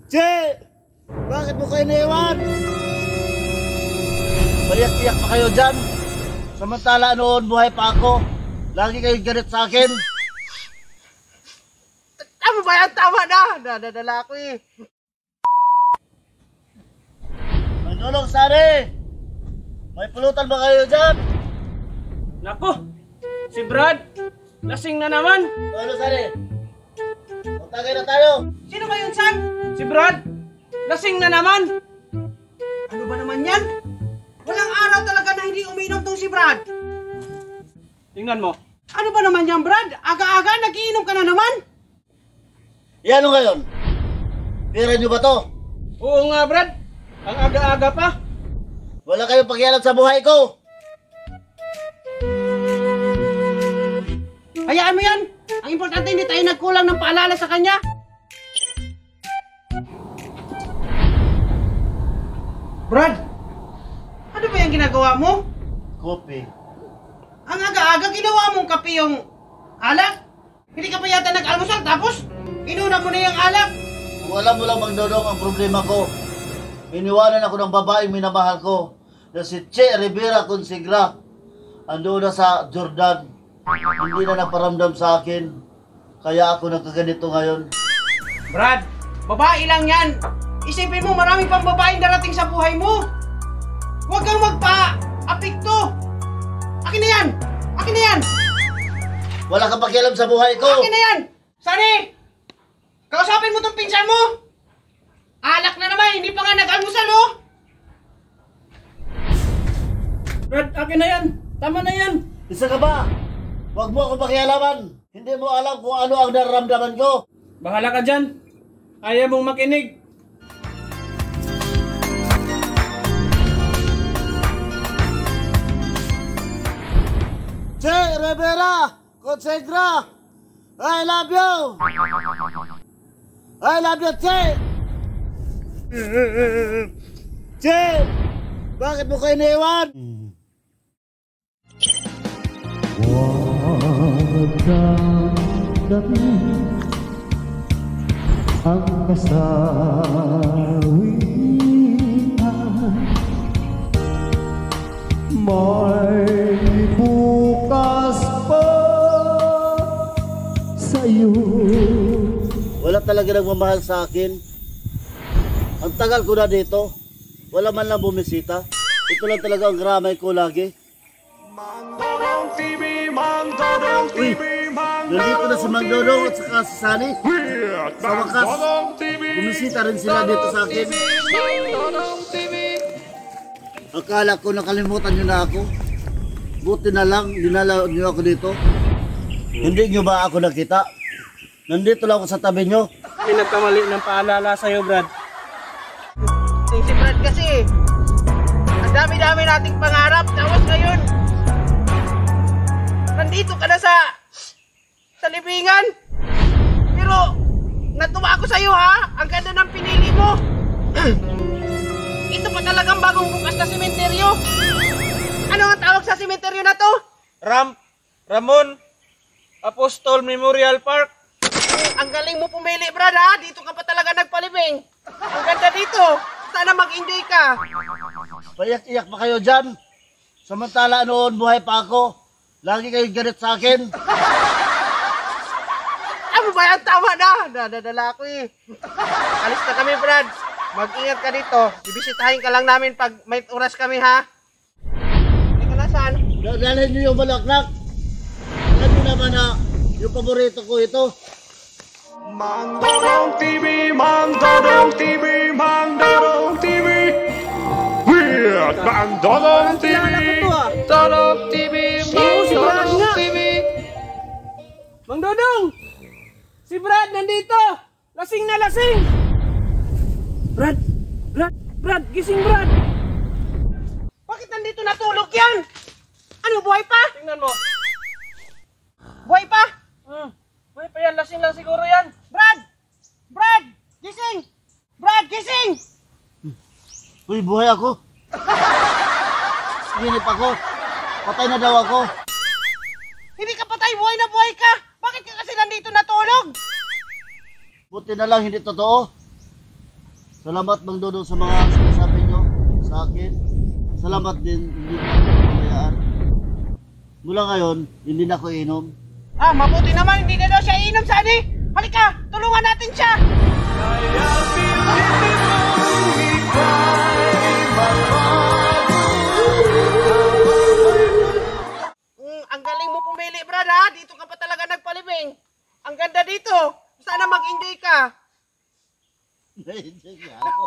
Che! Bakit mo kayo iniwan? Paliyak-iyak pa kayo dyan. Samantala noon, buhay pa ako. Lagi kayo ganit sa akin. Tama ba yan? Tama na! Nadadala ako eh. Manulong, Sari! May pulutan ba kayo dyan? Nako! Si Brad! Lasing na naman! Ano, Sari? Magtagay na tayo. Sino ba yun, Sam? Si Brad! Lasing na naman! Ano ba naman yan? Walang araw talaga na hindi uminom tong si Brad. Tingnan mo. Ano ba naman yan, Brad? Aga-aga, nagiinom ka na naman? Yan o ngayon. Pira nyo ba to? Oo nga, Brad! Ang aga-aga pa! Wala kayong pakialam sa buhay ko. Hayaan mo yan. Ang importante hindi tayo nagkulang ng paalala sa kanya. Brad, ano ba yung ginagawa mo? Kopi. Ang aga-aga ginawa mong kape yung alak? Hindi ka pa yata nag-almusal tapos inuna mo na yung alak? Kung alam mo lang, Magdodong, ang problema ko. Iniwanan ako ng babaeng minamahal ko na si Che Rivera Consigra. Ando na sa Jordan. Hindi na nagparamdam sa akin. Kaya ako nagkaganito ngayon. Brad, babae lang yan. Isipin mo maraming pang babaeng darating sa buhay mo. Huwag kang magpa-apekto. Akin na yan! Akin na yan! Wala kang pakialam sa buhay ko. Akin na yan! Sani! Kausapin mo tong pinsan mo! Alak na naman, hindi pa nga nag-almusal, oh! Brad, akin na yan! Tama na yan! Isa ka ba? Huwag mo akong pakialaman. Hindi mo alam kung ano ang nararamdaman ko. Bahala ka dyan! Ayaw mong makinig! Che Rivera Consigra, I love you. I love you, Che. Che, bakit mo kayo iniwan? Huwag kang dating ang kasawian. May bukas pa sa'yo. Wala talaga nagmamahal sa akin. Ang tagal ko na dito. Wala man lang bumisita. Ito lang talaga ang gramay ko lagi. Nandito na si Magdodong at saka si Sani. Sa wakas, bumisita rin sila dito sa akin. Akala ko nakalimutan nyo na ako. Buti na lang, dinala nyo ako dito. Hindi nyo ba ako nakita? Nandito lang ako sa tabi nyo. May nagkamali ng paalala sa'yo, Brad. Si Brad kasi, ang dami-dami nating pangarap. Tapos ngayon, nandito ka na sa libingan. Pero, natuwa ako sa'yo, ha? Ang ganda ng pinili mo. Ito pa talagang bagong bukas na sementeryo. Ano ang tawag sa sementeryo na to? Ramon Apostol Memorial Park. Ang galing mo pumili, Brad, ha? Dito ka pa talaga nagpalibing. Ang ganda dito. Sana mag-enjoy ka. Payak-iyak pa kayo dyan. Samantala noon, buhay pa ako. Lagi kayo ganit sa akin. Ano ba yan? Tama na. Nadadala ako eh. Alis na kami, Brad. Mag-ingat ka dito. Bibisitahin ka lang namin pag may oras kami, ha? Ika na, saan? Dalhin nyo yung balaklak. Alam nyo naman na yung paborito ko ito. Mandodong TV, Mandodong TV, Mandodong TV. Weird Mandodong TV, Mandodong TV, Mandodong TV. Mang Dodong! Si Brad nandito! Lasing na lasing! Brad! Gising, Brad! Bakit nandito natulog yan? Ano, buhay pa? Tingnan mo. Buhay pa? Buhay pa yan. Lasing lang siguro yan. Brad! Gising! Brad, gising! Uy, buhay ako. Ginip ako. Patay na daw ako. Hindi ka patay, buhay na buhay ka! Bakit ka kasi nandito natulog? Buti na lang hindi totoo. Salamat Mang Dodong sa mga sinasabi nyo sa akin. Salamat din, hindi ko pinabayaan. Mula ngayon, hindi na ako inom. Ah, mabuti naman, hindi na daw siya iinom, Sunny. Halika, tulungan natin siya. Ang galing mo pumili, Brad, ha? Dito ka pa talaga nagpalibing. Ang ganda dito. Sana mag-enjoy ka. Enjoy ako.